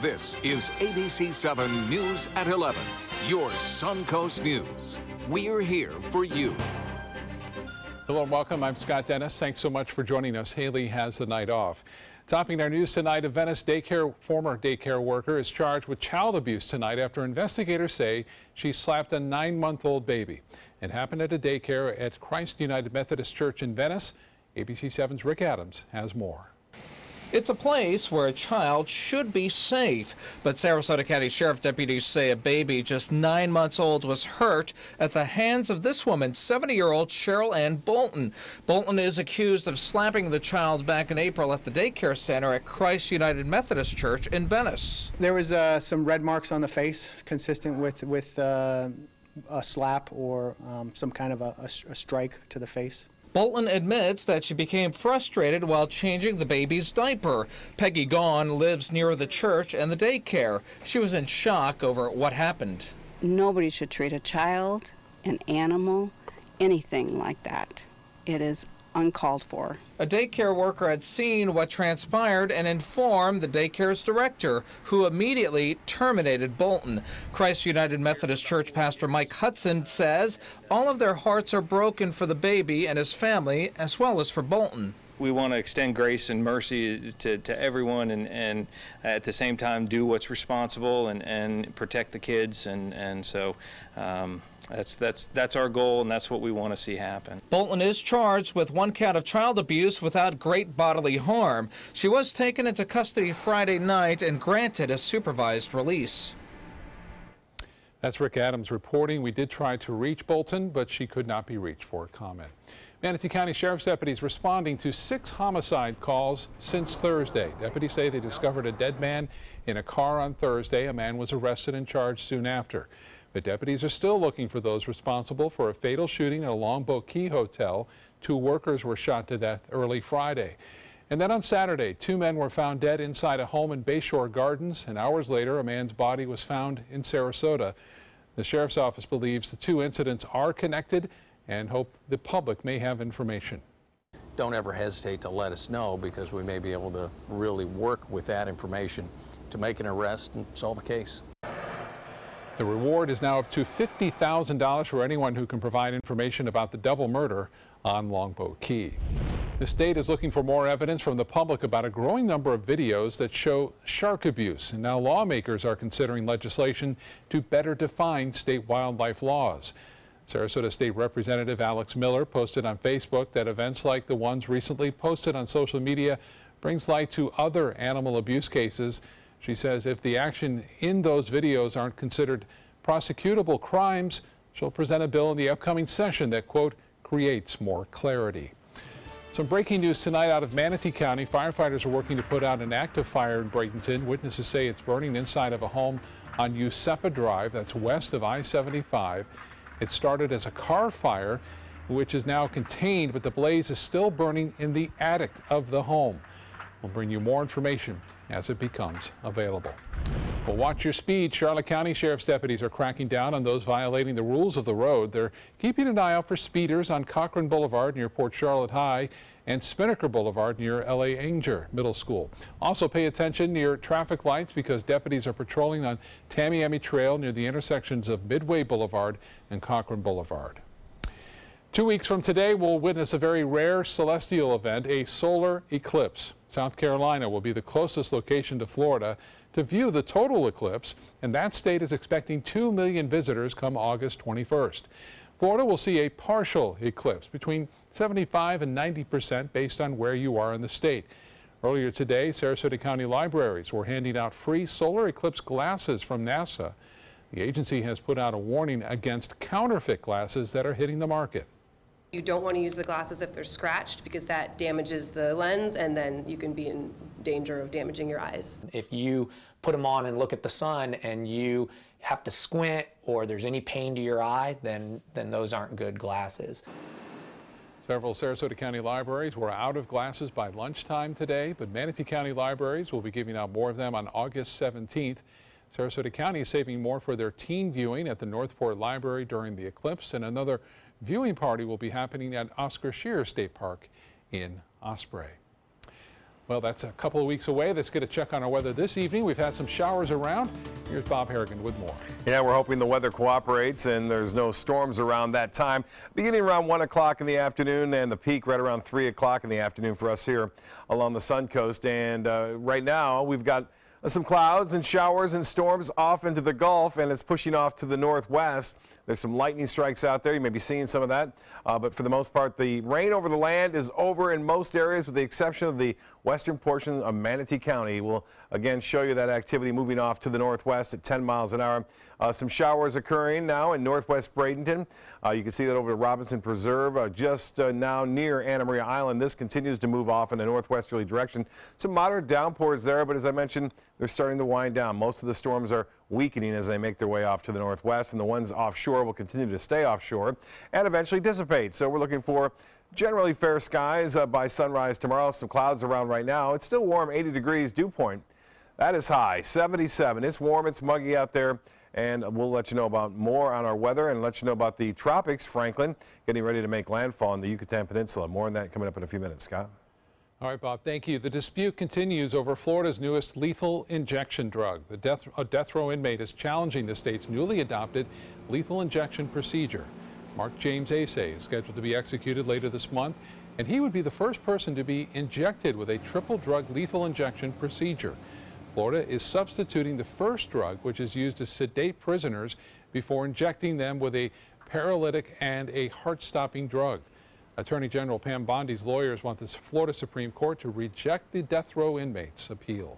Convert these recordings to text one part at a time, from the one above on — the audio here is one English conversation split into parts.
This is ABC7 News at 11, your Suncoast News. We're here for you. Hello and welcome. I'm Scott Dennis. Thanks so much for joining us. Haley has the night off. Topping our news tonight, a Venice former daycare worker is charged with child abuse tonight after investigators say she slapped a 9-month-old baby. It happened at a daycare at Christ United Methodist Church in Venice. ABC7's Rick Adams has more. It's a place where a child should be safe, but Sarasota County Sheriff deputies say a baby just 9 months old was hurt at the hands of this woman, 70-year-old Cheryl Ann Bolton. Bolton is accused of slapping the child back in April at the daycare center at Christ United Methodist Church in Venice. There was some red marks on the face consistent with a slap or some kind of a strike to the face. Bolton admits that she became frustrated while changing the baby's diaper. Peggy Gaughan lives near the church and the daycare. She was in shock over what happened. Nobody should treat a child, an animal, anything like that. It is uncalled for. A daycare worker had seen what transpired and informed the daycare's director, who immediately terminated Bolton. Christ United Methodist Church pastor Mike Hudson says all of their hearts are broken for the baby and his family, as well as for Bolton. We want to extend grace and mercy to everyone and at the same time do what's responsible and protect the kids, and so that's our goal, and that's what we want to see happen. Bolton is charged with 1 count of child abuse without great bodily harm. She was taken into custody Friday night and granted a supervised release. That's Rick Adams reporting. We did try to reach Bolton, but she could not be reached for a comment. Manatee County Sheriff's deputies responding to 6 homicide calls since Thursday. Deputies say they discovered a dead man in a car on Thursday. A man was arrested and charged soon after. The deputies are still looking for those responsible for a fatal shooting at a Longboat Key hotel. 2 workers were shot to death early Friday. And then on Saturday, 2 men were found dead inside a home in Bayshore Gardens, and hours later, a man's body was found in Sarasota. The sheriff's office believes the 2 incidents are connected and hope the public may have information. Don't ever hesitate to let us know, because we may be able to really work with that information to make an arrest and solve a case. The reward is now up to $50,000 for anyone who can provide information about the double murder on Longboat Key. The state is looking for more evidence from the public about a growing number of videos that show shark abuse, and now lawmakers are considering legislation to better define state wildlife laws. Sarasota State Representative Alex Miller posted on Facebook that events like the ones recently posted on social media brings light to other animal abuse cases. She says if the action in those videos aren't considered prosecutable crimes, she'll present a bill in the upcoming session that, quote, creates more clarity. Some breaking news tonight out of Manatee County. Firefighters are working to put out an active fire in Bradenton. Witnesses say it's burning inside of a home on Usepa Drive, that's west of I-75. It started as a car fire, which is now contained, but the blaze is still burning in the attic of the home. We'll bring you more information as it becomes available. Well, watch your speed. Charlotte County Sheriff's deputies are cracking down on those violating the rules of the road. They're keeping an eye out for speeders on Cochran Boulevard near Port Charlotte High and Spinnaker Boulevard near L.A. Anger Middle School. Also pay attention near traffic lights, because deputies are patrolling on Tamiami Trail near the intersections of Midway Boulevard and Cochran Boulevard. 2 weeks from today, we'll witness a very rare celestial event, a solar eclipse. South Carolina will be the closest location to Florida to view the total eclipse, and that state is expecting 2 million visitors come August 21st. Florida will see a partial eclipse, between 75 and 90% based on where you are in the state. Earlier today, Sarasota County libraries were handing out free solar eclipse glasses from NASA. The agency has put out a warning against counterfeit glasses that are hitting the market. You don't want to use the glasses if they're scratched, because that damages the lens, and then you can be in danger of damaging your eyes. If you put them on and look at the sun and you have to squint, or there's any pain to your eye, then those aren't good glasses. Several Sarasota County libraries were out of glasses by lunchtime today, but Manatee County libraries will be giving out more of them on August 17th. Sarasota County is saving more for their teen viewing at the Northport Library during the eclipse, and another viewing party will be happening at Oscar Scheer State Park in Osprey. Well, that's a couple of weeks away. Let's get a check on our weather this evening. We've had some showers around. Here's Bob Harrigan with more. Yeah, we're hoping the weather cooperates and there's no storms around that time. Beginning around 1 o'clock in the afternoon and the peak right around 3 o'clock in the afternoon for us here along the Suncoast. And right now we've got some clouds and showers and storms off into the Gulf, and it's pushing off to the northwest. There's some lightning strikes out there. You may be seeing some of that. But for the most part, the rain over the land is over in most areas with the exception of the western portion of Manatee County. We'll again show you that activity moving off to the northwest at 10 miles an hour. Some showers occurring now in northwest Bradenton. You can see that over to Robinson Preserve, just now near Anna Maria Island. This continues to move off in a northwesterly direction. Some moderate downpours there, but as I mentioned, they're starting to wind down. Most of the storms are weakening as they make their way off to the northwest, and the ones offshore will continue to stay offshore and eventually dissipate. So we're looking for generally fair skies by sunrise tomorrow. Some clouds around right now. It's still warm, 80 degrees dew point. That is high, 77. It's warm, it's muggy out there, and we'll let you know about more on our weather and let you know about the tropics, Franklin, getting ready to make landfall in the Yucatan Peninsula. More on that coming up in a few minutes. Scott? All right, Bob, thank you. The dispute continues over Florida's newest lethal injection drug. A death row inmate is challenging the state's newly adopted lethal injection procedure. Mark James Asay is scheduled to be executed later this month, and he would be the first person to be injected with a triple drug lethal injection procedure. Florida is substituting the first drug, which is used to sedate prisoners before injecting them with a paralytic and a heart-stopping drug. Attorney General Pam Bondi's lawyers want the Florida Supreme Court to reject the death row inmates' appeal.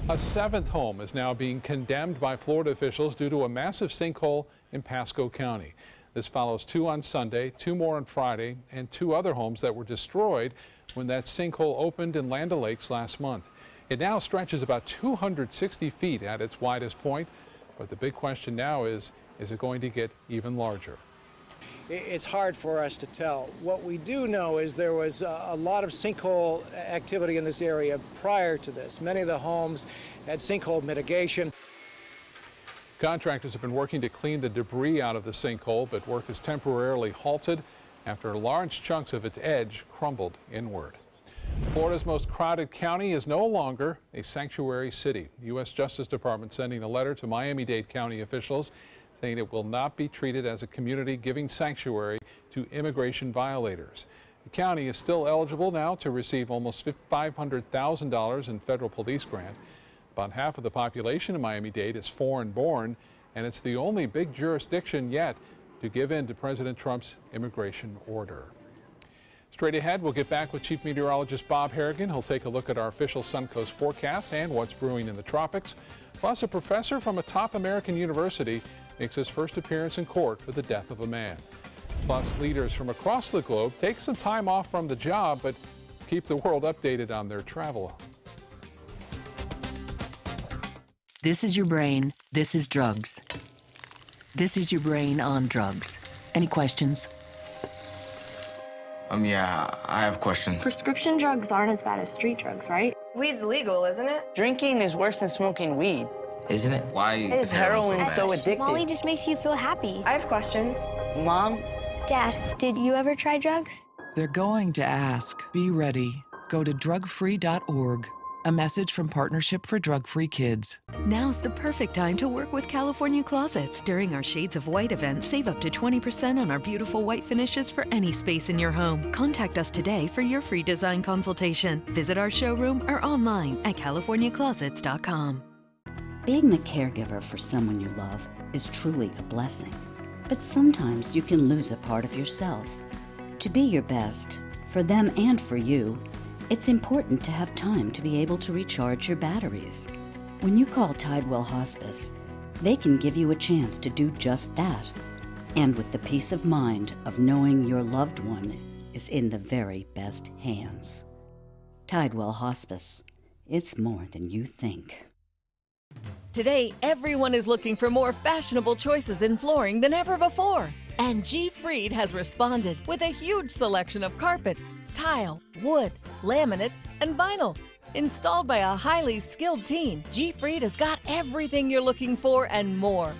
A seventh home is now being condemned by Florida officials due to a massive sinkhole in Pasco County. This follows 2 on Sunday, 2 more on Friday, and 2 other homes that were destroyed when that sinkhole opened in Land O'Lakes last month. It now stretches about 260 feet at its widest point, but the big question now is it going to get even larger? It's hard for us to tell. What we do know is there was a lot of sinkhole activity in this area prior to this. Many of the homes had sinkhole mitigation. Contractors have been working to clean the debris out of the sinkhole, but work is temporarily halted after large chunks of its edge crumbled inward. Florida's most crowded county is no longer a sanctuary city. The U.S. Justice Department sending a letter to Miami-Dade County officials saying it will not be treated as a community giving sanctuary to immigration violators. The county is still eligible now to receive almost $500,000 in federal police grant. About half of the population in Miami-Dade is foreign-born, and it's the only big jurisdiction yet to give in to President Trump's immigration order. Straight ahead, we'll get back with Chief Meteorologist Bob Harrigan. He'll take a look at our official Suncoast forecast and what's brewing in the tropics. Plus, a professor from a top American university makes his first appearance in court for the death of a man. Plus, leaders from across the globe take some time off from the job, but keep the world updated on their travel. This is your brain. This is drugs. This is your brain on drugs. Any questions? Yeah, I have questions. Prescription drugs aren't as bad as street drugs, right? Weed's legal, isn't it? Drinking is worse than smoking weed. Isn't it? Why is heroin so addictive? Molly just makes you feel happy. I have questions. Mom? Dad, did you ever try drugs? They're going to ask. Be ready. Go to drugfree.org. A message from Partnership for Drug-Free Kids. Now's the perfect time to work with California Closets. During our Shades of White event, save up to 20% on our beautiful white finishes for any space in your home. Contact us today for your free design consultation. Visit our showroom or online at californiaclosets.com. Being the caregiver for someone you love is truly a blessing. But sometimes you can lose a part of yourself. To be your best, for them and for you, it's important to have time to be able to recharge your batteries. When you call Tidewell Hospice, they can give you a chance to do just that, and with the peace of mind of knowing your loved one is in the very best hands. Tidewell Hospice. It's more than you think. Today, everyone is looking for more fashionable choices in flooring than ever before. And G. Fried has responded with a huge selection of carpets, tile, wood, laminate, and vinyl. Installed by a highly skilled team, G. Fried has got everything you're looking for and more.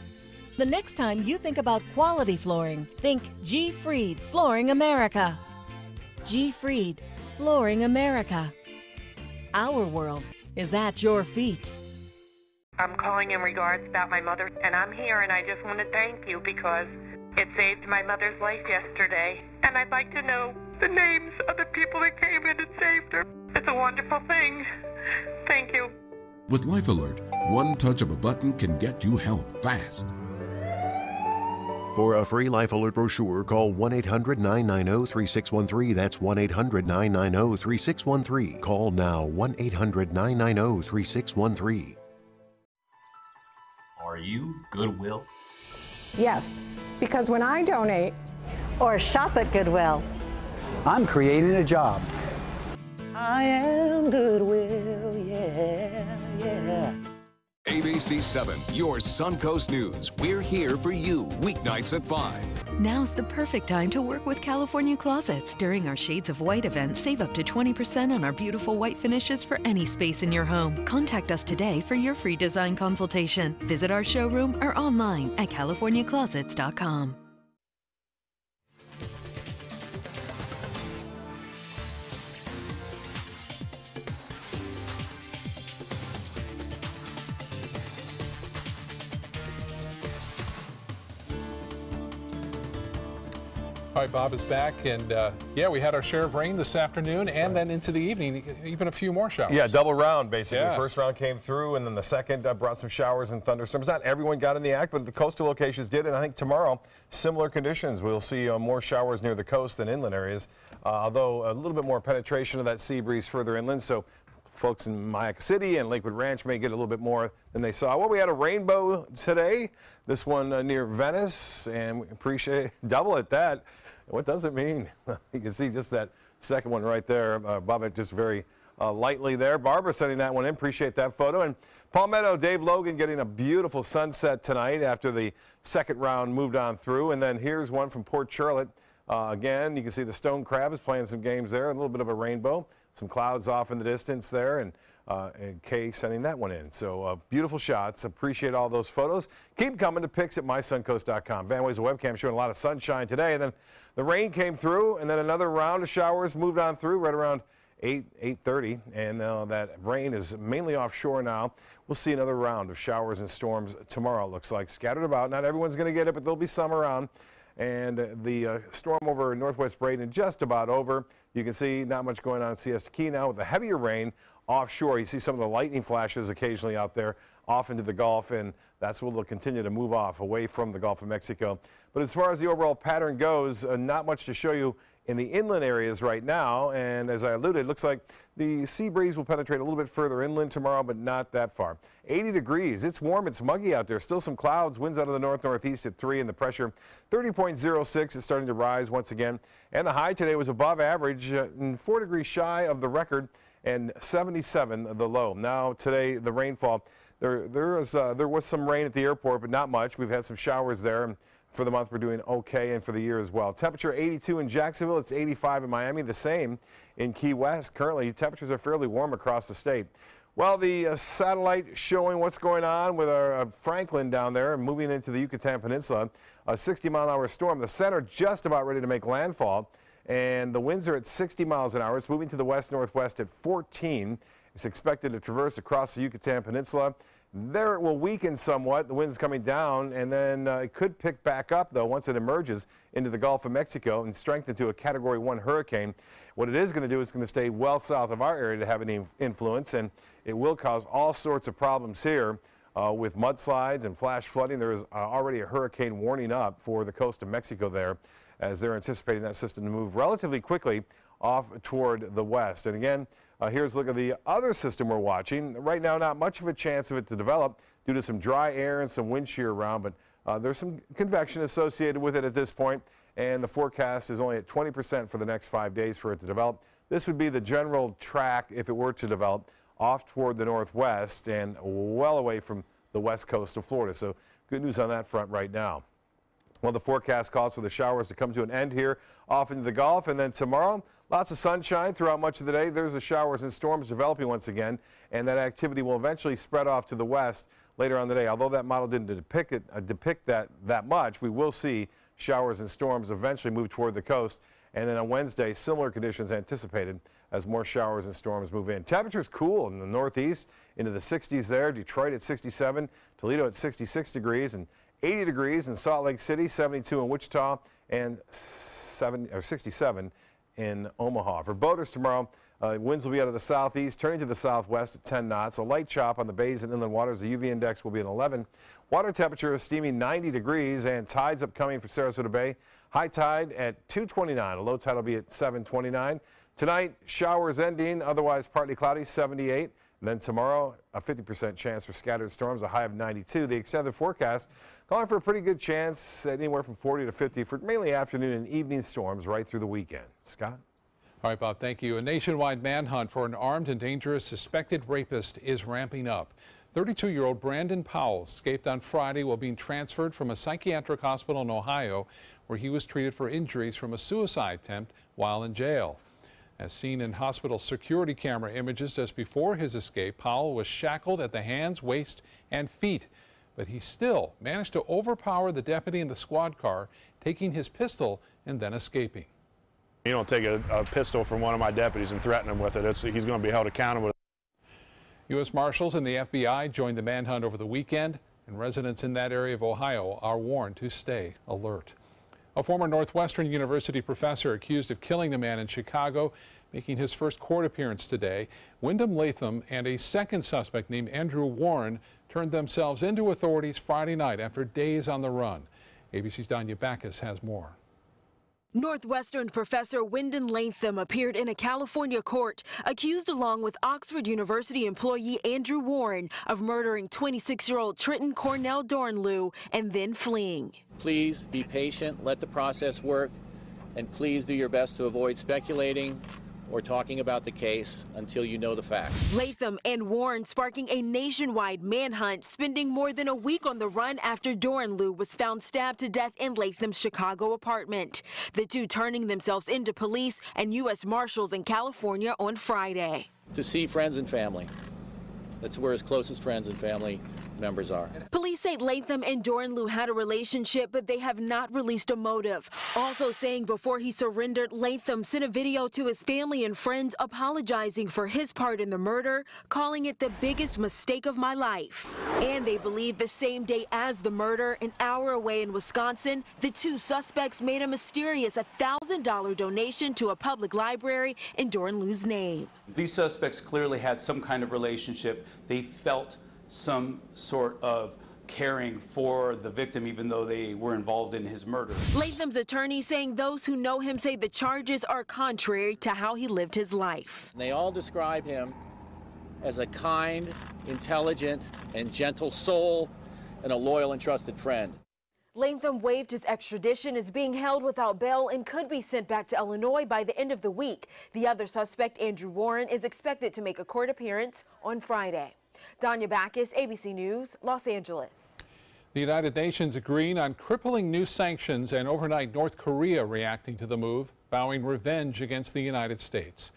The next time you think about quality flooring, think G. Fried Flooring America. G. Fried Flooring America. Our world is at your feet. I'm calling in regards about my mother, and I'm here, and I just want to thank you because it saved my mother's life yesterday. And I'd like to know the names of the people that came in and saved her. It's a wonderful thing. Thank you. With Life Alert, one touch of a button can get you help fast. For a free Life Alert brochure, call 1-800-990-3613. That's 1-800-990-3613. Call now, 1-800-990-3613. Are you Goodwill? Yes, because when I donate or shop at Goodwill, I'm creating a job. I am Goodwill, yeah, yeah. ABC7, your Suncoast News. We're here for you weeknights at 5. Now's the perfect time to work with California Closets. During our Shades of White event, save up to 20% on our beautiful white finishes for any space in your home. Contact us today for your free design consultation. Visit our showroom or online at californiaclosets.com. All right, Bob is back, and yeah, we had our share of rain this afternoon, and then into the evening, even a few more showers. Yeah, double round, basically. Yeah. The first round came through, and then the second brought some showers and thunderstorms. Not everyone got in the act, but the coastal locations did, and I think tomorrow, similar conditions. We'll see more showers near the coast than inland areas, although a little bit more penetration of that sea breeze further inland, so folks in Mayaca City and Lakewood Ranch may get a little bit more than they saw. Well, we had a rainbow today, this one near Venice, and we appreciate double at that. What does it mean? You can see just that second one right there above it, just very lightly there. Barbara sending that one in. Appreciate that photo. And Palmetto, Dave Logan getting a beautiful sunset tonight after the second round moved on through. And then here's one from Port Charlotte. Again, you can see the Stone Crab is playing some games there. A little bit of a rainbow. Some clouds off in the distance there. And Kay sending that one in. So beautiful shots. Appreciate all those photos. Keep coming to pics at mysuncoast.com. Van Way's webcam showing a lot of sunshine today. And then the rain came through, and then another round of showers moved on through right around 8:30. And that rain is mainly offshore now. We'll see another round of showers and storms tomorrow, it looks like. Scattered about. Not everyone's going to get it, but there'll be some around. And the storm over Northwest Braden just about over. You can see not much going on in Siesta Key now with the heavier rain offshore. You see some of the lightning flashes occasionally out there off into the Gulf, and that's where they'll continue to move off away from the Gulf of Mexico. But as far as the overall pattern goes, not much to show you in the inland areas right now. And as I alluded, it looks like the sea breeze will penetrate a little bit further inland tomorrow, but not that far. 80 degrees. It's warm. It's muggy out there. Still some clouds. Winds out of the north-northeast at 3, and the pressure 30.06 is starting to rise once again. And the high today was above average, 4 degrees shy of the record, and 77 the low. Now today, the rainfall. There was some rain at the airport, but not much. We've had some showers there. And for the month, we're doing okay, and for the year as well. Temperature 82 in Jacksonville. It's 85 in Miami. The same in Key West. Currently, temperatures are fairly warm across the state. Well, the satellite showing what's going on with our Franklin down there and moving into the Yucatan Peninsula. A 60-mile-an-hour storm. The center just about ready to make landfall, and the winds are at 60 miles an hour. It's moving to the west-northwest at 14. It's expected to traverse across the Yucatan Peninsula. There it will weaken somewhat. The wind's coming down, and then it could pick back up, though, once it emerges into the Gulf of Mexico and strengthen to a Category 1 hurricane. What it is going to do is going to stay well south of our area to have any influence, and it will cause all sorts of problems here with mudslides and flash flooding. There is already a hurricane warning up for the coast of Mexico there, as they're anticipating that system to move relatively quickly off toward the west. And again, here's a look at the other system we're watching. Right now, not much of a chance of it to develop due to some dry air and some wind shear around, but there's some convection associated with it at this point, and the forecast is only at 20% for the next 5 days for it to develop. This would be the general track if it were to develop off toward the northwest and well away from the west coast of Florida. So good news on that front right now. Well, the forecast calls for the showers to come to an end here off into the Gulf, and then tomorrow, lots of sunshine throughout much of the day. There's the showers and storms developing once again, and that activity will eventually spread off to the west later on the day. Although that model didn't depict that much, we will see showers and storms eventually move toward the coast And then on Wednesday, similar conditions anticipated as more showers and storms move in. Temperatures cool in the northeast into the 60s there. Detroit at 67, Toledo at 66 degrees, and 80 degrees in Salt Lake City, 72 in Wichita, and 67 in Omaha. For boaters tomorrow, winds will be out of the southeast, turning to the southwest at 10 knots. A light chop on the bays and inland waters. The UV index will be an 11. Water temperature is steamy 90 degrees, and tides upcoming for Sarasota Bay. High tide at 2:29. A low tide will be at 7:29. Tonight, showers ending, otherwise partly cloudy, 78. And then tomorrow, a 50% chance for scattered storms, a high of 92. The extended forecast calling for a pretty good chance, anywhere from 40 to 50 for mainly afternoon and evening storms right through the weekend. Scott? All right, Bob, thank you. A nationwide manhunt for an armed and dangerous suspected rapist is ramping up. 32-year-old Brandon Powell escaped on Friday while being transferred from a psychiatric hospital in Ohio, where he was treated for injuries from a suicide attempt while in jail. As seen in hospital security camera images just before his escape, Powell was shackled at the hands, waist, and feet. But he still managed to overpower the deputy in the squad car, taking his pistol and then escaping. You don't take a pistol from one of my deputies and threaten him with it. He's going to be held accountable. U.S. Marshals and the FBI joined the manhunt over the weekend, and residents in that area of Ohio are warned to stay alert. A former Northwestern University professor accused of killing the man in Chicago making his first court appearance today. Wyndham Latham and a second suspect named Andrew Warren turned themselves into authorities Friday night after days on the run. ABC's Danya Backus has more. Northwestern professor Wyndham Latham appeared in a California court, accused along with Oxford University employee Andrew Warren of murdering 26-year-old Trenton Cornell Dornlew and then fleeing. Please be patient, let the process work, and please do your best to avoid speculating or talking about the case until you know the facts. Latham and Warren sparking a nationwide manhunt, spending more than a week on the run after Dornlew was found stabbed to death in Latham's Chicago apartment. The two turning themselves into police and U.S. Marshals in California on Friday. To see friends and family. That's where his closest friends and family members are. Police say Latham and Dornlew had a relationship, but they have not released a motive. Also saying before he surrendered, Latham sent a video to his family and friends apologizing for his part in the murder, calling it the biggest mistake of my life. And they believe the same day as the murder, an hour away in Wisconsin, the two suspects made a mysterious $1,000 donation to a public library in Dornlew's name. These suspects clearly had some kind of relationship. They felt some sort of caring for the victim, even though they were involved in his murder. Latham's attorney saying those who know him say the charges are contrary to how he lived his life. They all describe him as a kind, intelligent, and gentle soul and a loyal and trusted friend. Latham waived his extradition, is being held without bail, and could be sent back to Illinois by the end of the week. The other suspect, Andrew Warren, is expected to make a court appearance on Friday. Danya Backus, ABC News, Los Angeles. The United Nations agreeing on crippling new sanctions, and overnight North Korea reacting to the move, vowing revenge against the United States.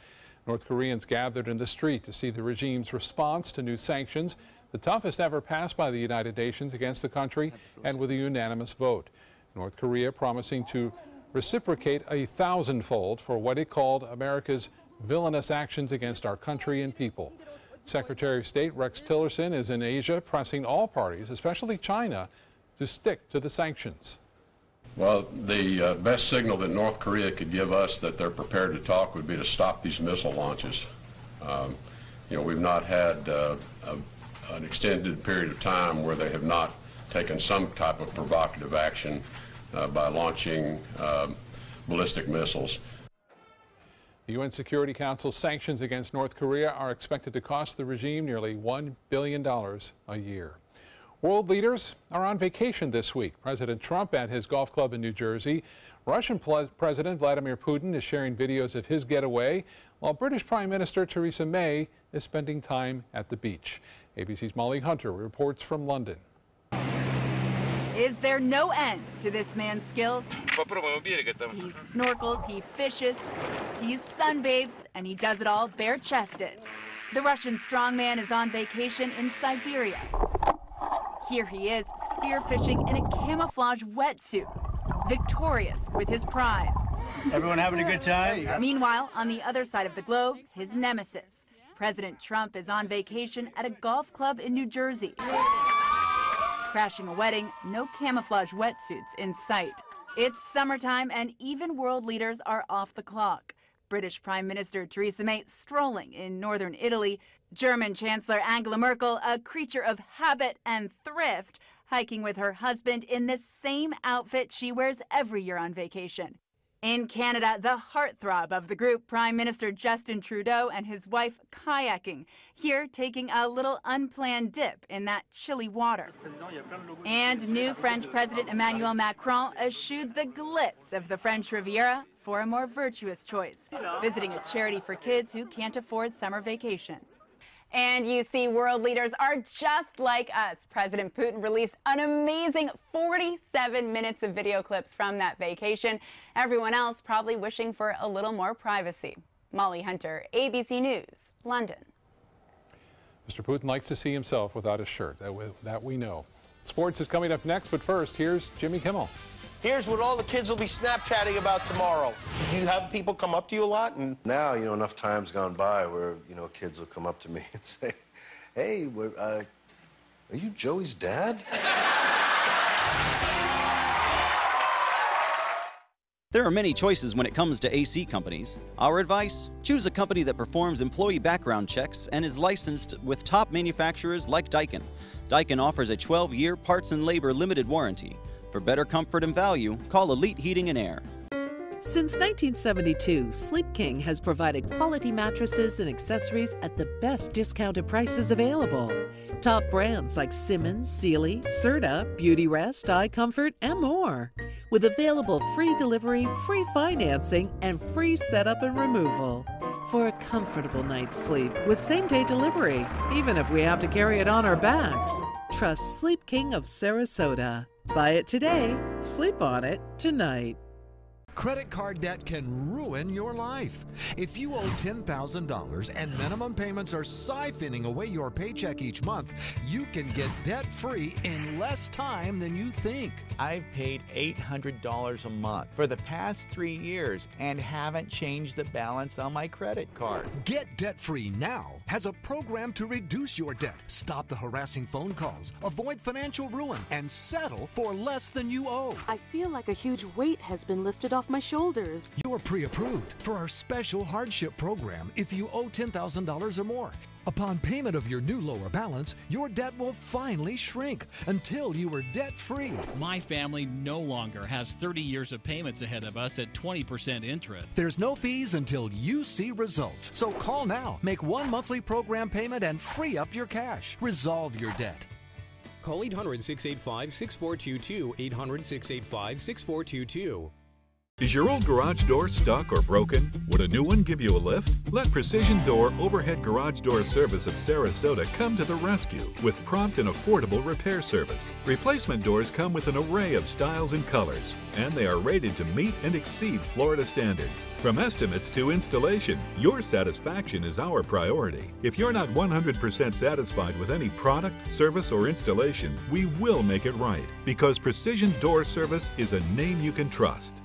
North Koreans gathered in the street to see the regime's response to new sanctions, the toughest ever passed by the United Nations against the country, and with a unanimous vote. North Korea promising to reciprocate 1,000-fold for what it called America's villainous actions against our country and people. Secretary of State Rex Tillerson is in Asia, pressing all parties, especially China, to stick to the sanctions. Well, the best signal that North Korea could give us that they're prepared to talk would be to stop these missile launches. You know, we've not had an extended period of time where they have not taken some type of provocative action by launching ballistic missiles. The UN Security Council's sanctions against North Korea are expected to cost the regime nearly $1 billion a year. World leaders are on vacation this week. President Trump at his golf club in New Jersey. Russian President Vladimir Putin is sharing videos of his getaway, while British Prime Minister Theresa May is spending time at the beach. ABC's Molly Hunter reports from London. Is there no end to this man's skills? He snorkels, he fishes, he sunbathes, and he does it all bare-chested. The Russian strongman is on vacation in Siberia. Here he is, spearfishing in a camouflage wetsuit, victorious with his prize. Everyone having a good time? Meanwhile, on the other side of the globe, his nemesis. President Trump is on vacation at a golf club in New Jersey. Crashing a wedding, no camouflage wetsuits in sight. It's summertime and even world leaders are off the clock. British Prime Minister Theresa May strolling in northern Italy. German Chancellor Angela Merkel, a creature of habit and thrift, hiking with her husband in the same outfit she wears every year on vacation. In Canada, the heartthrob of the group, Prime Minister Justin Trudeau and his wife kayaking, here taking a little unplanned dip in that chilly water. And new French President Emmanuel Macron eschewed the glitz of the French Riviera for a more virtuous choice, visiting a charity for kids who can't afford summer vacation. And you see, world leaders are just like us. President Putin released an amazing 47 minutes of video clips from that vacation. Everyone else probably wishing for a little more privacy. Molly Hunter, ABC News, London. Mr. Putin likes to see himself without a shirt, that we know. Sports is coming up next, but first, here's Jimmy Kimmel. Here's what all the kids will be Snapchatting about tomorrow. Do you have people come up to you a lot? And now, enough time's gone by where, kids will come up to me and say, hey, are you Joey's dad? There are many choices when it comes to AC companies. Our advice? Choose a company that performs employee background checks and is licensed with top manufacturers like Daikin. Daikin offers a 12-year parts and labor limited warranty. For better comfort and value, call Elite Heating and Air. Since 1972, Sleep King has provided quality mattresses and accessories at the best discounted prices available. Top brands like Simmons, Sealy, Serta, Beautyrest, iComfort, and more. With available free delivery, free financing, and free setup and removal. For a comfortable night's sleep with same-day delivery, even if we have to carry it on our backs. Trust Sleep King of Sarasota. Buy it today, sleep on it tonight. Credit card debt can ruin your life. If you owe $10,000 and minimum payments are siphoning away your paycheck each month, you can get debt-free in less time than you think. I've paid $800 a month for the past 3 years and haven't changed the balance on my credit card. Get debt-free now has a program to reduce your debt, stop the harassing phone calls, avoid financial ruin, and settle for less than you owe. I feel like a huge weight has been lifted off my shoulders. You're pre-approved for our special hardship program if you owe $10,000 or more. Upon payment of your new lower balance, your debt will finally shrink until you are debt-free. My family no longer has 30 years of payments ahead of us at 20% interest. There's no fees until you see results. So call now, make one monthly program payment, and free up your cash. Resolve your debt. Call 800-685-6422, 800-685-6422. Is your old garage door stuck or broken? Would a new one give you a lift? Let Precision Door Overhead Garage Door Service of Sarasota come to the rescue with prompt and affordable repair service. Replacement doors come with an array of styles and colors, and they are rated to meet and exceed Florida standards. From estimates to installation, your satisfaction is our priority. If you're not 100% satisfied with any product, service, or installation, we will make it right, because Precision Door Service is a name you can trust.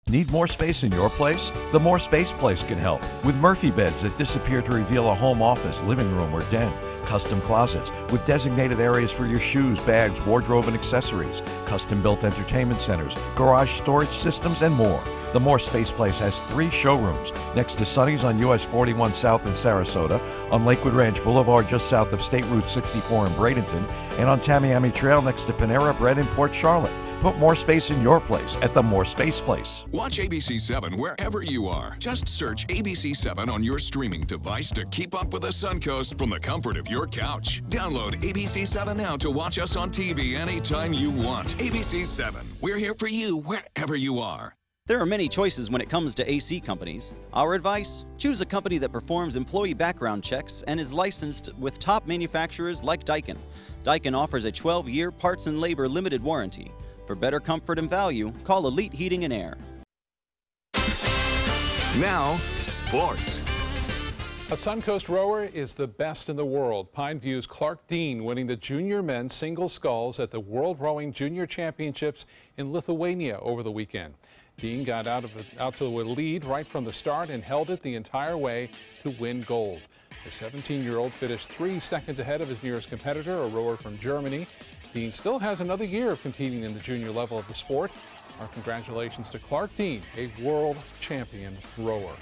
Need more space in your place? The More Space Place can help with Murphy beds that disappear to reveal a home office, living room, or den. Custom closets with designated areas for your shoes, bags, wardrobe, and accessories. Custom-built entertainment centers, garage storage systems, and more. The More Space Place has 3 showrooms next to Sunny's on US 41 South in Sarasota, on Lakewood Ranch Boulevard just south of State Route 64 in Bradenton, and on Tamiami Trail next to Panera Bread in Port Charlotte. Put more space in your place at the More Space Place. Watch ABC7 wherever you are. Just search ABC7 on your streaming device to keep up with the Suncoast from the comfort of your couch. Download ABC7 now to watch us on TV anytime you want. ABC7, we're here for you wherever you are. There are many choices when it comes to AC companies. Our advice? Choose a company that performs employee background checks and is licensed with top manufacturers like Daikin. Daikin offers a 12-year parts and labor limited warranty. For better comfort and value, call Elite Heating and Air. Now, sports. A Suncoast rower is the best in the world. Pineview's Clark Dean winning the junior men's single sculls at the World Rowing Junior Championships in Lithuania over the weekend. Dean got out to a lead right from the start and held it the entire way to win gold. The 17-year-old finished 3 seconds ahead of his nearest competitor, a rower from Germany. Dean still has another year of competing in the junior level of the sport. Our congratulations to Clark Dean, a world champion rower.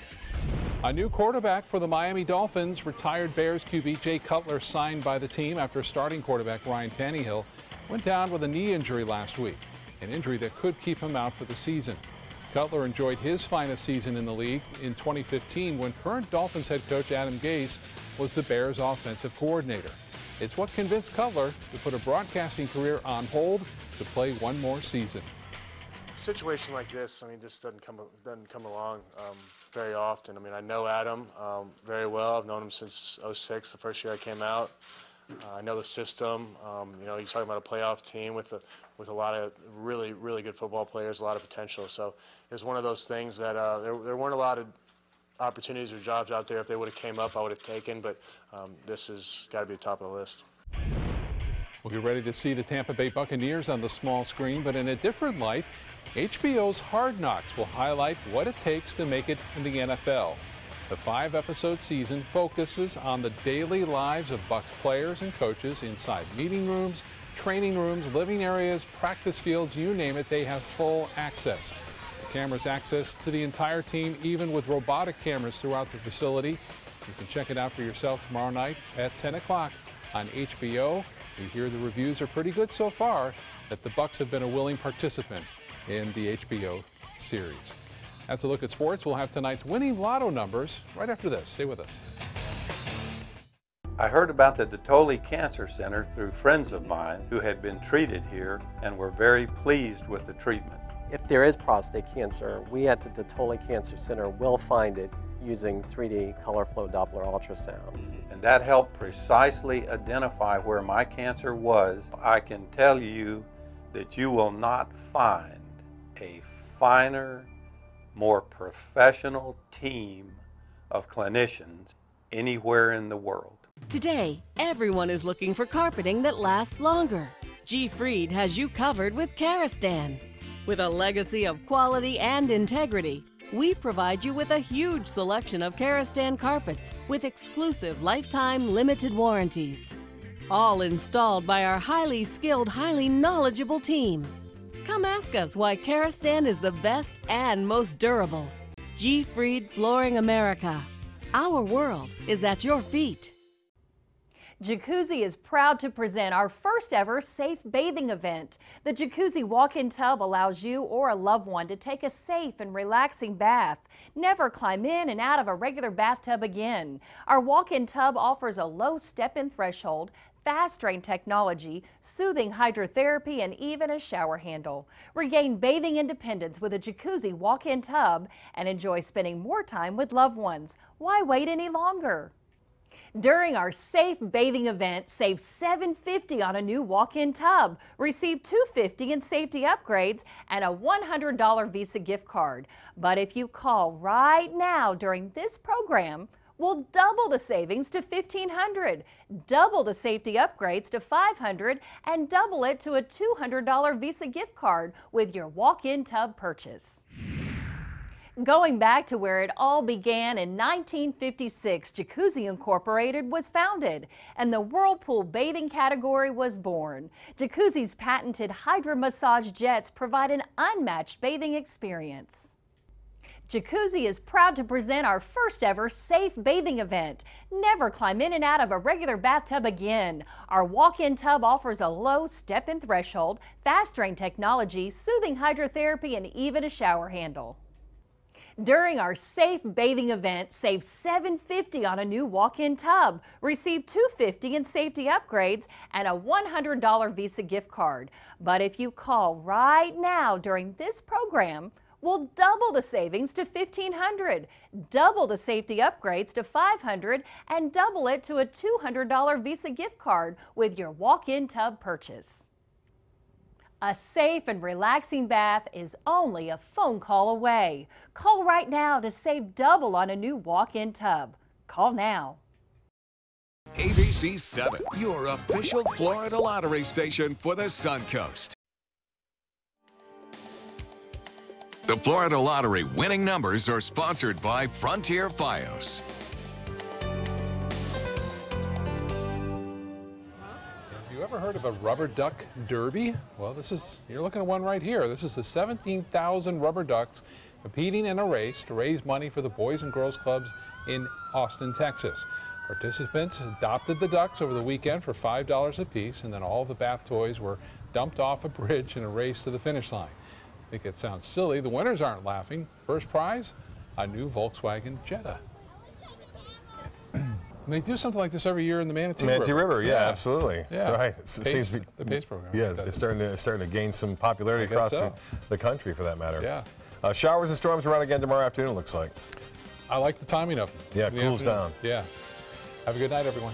A new quarterback for the Miami Dolphins. Retired Bears QB Jay Cutler signed by the team after starting quarterback Ryan Tannehill went down with a knee injury last week, an injury that could keep him out for the season. Cutler enjoyed his finest season in the league in 2015 when current Dolphins head coach Adam Gase was the Bears' offensive coordinator. It's what convinced Cutler to put a broadcasting career on hold to play one more season. A situation like this, I mean, just doesn't come along very often. I mean, I know Adam very well. I've known him since '06, the first year I came out. I know the system. You know, you're talking about a playoff team with a lot of really good football players, a lot of potential. So it was one of those things that there weren't a lot of opportunities or jobs out there. If they would have came up, I would have taken. But this has got to be the top of the list. We'll get ready to see the Tampa Bay Buccaneers on the small screen, but in a different light. HBO's Hard Knocks will highlight what it takes to make it in the NFL. The 5-episode season focuses on the daily lives of Bucs players and coaches inside meeting rooms, training rooms, living areas, practice fields, you name it, they have full access. The cameras access to the entire team, even with robotic cameras throughout the facility. You can check it out for yourself tomorrow night at 10 o'clock on HBO. We hear the reviews are pretty good so far, that the Bucs have been a willing participant in the HBO series. That's a look at sports. We'll have tonight's winning lotto numbers right after this. Stay with us. I heard about the Dotoli Cancer Center through friends of mine who had been treated here and were very pleased with the treatment. If there is prostate cancer, we at the Dotoli Cancer Center will find it using 3D color flow Doppler ultrasound. And that helped precisely identify where my cancer was. I can tell you that you will not find a finer, more professional team of clinicians anywhere in the world. Today, everyone is looking for carpeting that lasts longer. G. Fried has you covered with Karastan. With a legacy of quality and integrity, we provide you with a huge selection of Karastan carpets with exclusive lifetime limited warranties. All installed by our highly skilled, highly knowledgeable team. Come ask us why Karastan is the best and most durable. G. Fried Flooring America. Our world is at your feet. Jacuzzi is proud to present our first ever safe bathing event. The Jacuzzi walk-in tub allows you or a loved one to take a safe and relaxing bath. Never climb in and out of a regular bathtub again. Our walk-in tub offers a low step-in threshold, fast drain technology, soothing hydrotherapy, and even a shower handle. Regain bathing independence with a Jacuzzi walk-in tub and enjoy spending more time with loved ones. Why wait any longer? During our safe bathing event, save $750 on a new walk-in tub. Receive $250 in safety upgrades and a $100 Visa gift card. But if you call right now during this program, we'll double the savings to $1,500, double the safety upgrades to $500, and double it to a $200 Visa gift card with your walk-in tub purchase. Going back to where it all began in 1956, Jacuzzi Incorporated was founded and the Whirlpool bathing category was born. Jacuzzi's patented Hydra massage jets provide an unmatched bathing experience. Jacuzzi is proud to present our first ever safe bathing event. Never climb in and out of a regular bathtub again. Our walk-in tub offers a low step-in threshold, fast drain technology, soothing hydrotherapy, and even a shower handle. During our safe bathing event, save $750 on a new walk-in tub. Receive $250 in safety upgrades and a $100 Visa gift card. But if you call right now during this program, we'll double the savings to $1,500, double the safety upgrades to $500, and double it to a $200 Visa gift card with your walk-in tub purchase. A safe and relaxing bath is only a phone call away. Call right now to save double on a new walk-in tub. Call now. ABC7, your official Florida lottery station for the Suncoast. The Florida Lottery winning numbers are sponsored by Frontier Fios. Have you ever heard of a rubber duck derby? Well, you're looking at one right here. This is the 17,000 rubber ducks competing in a race to raise money for the Boys and Girls Clubs in Austin, Texas. Participants adopted the ducks over the weekend for $5 apiece, and then all the bath toys were dumped off a bridge in a race to the finish line. I think it sounds silly. The winners aren't laughing. First prize, a new Volkswagen Jetta. And they do something like this every year in the Manatee River. Yeah, absolutely. Yeah. Right. It seems to be, the PACE program. Yeah, it's starting to gain some popularity across the country, for that matter. Yeah. Showers and storms around again tomorrow afternoon, it looks like. I like the timing of them. Yeah, it cools down. Yeah. Have a good night, everyone.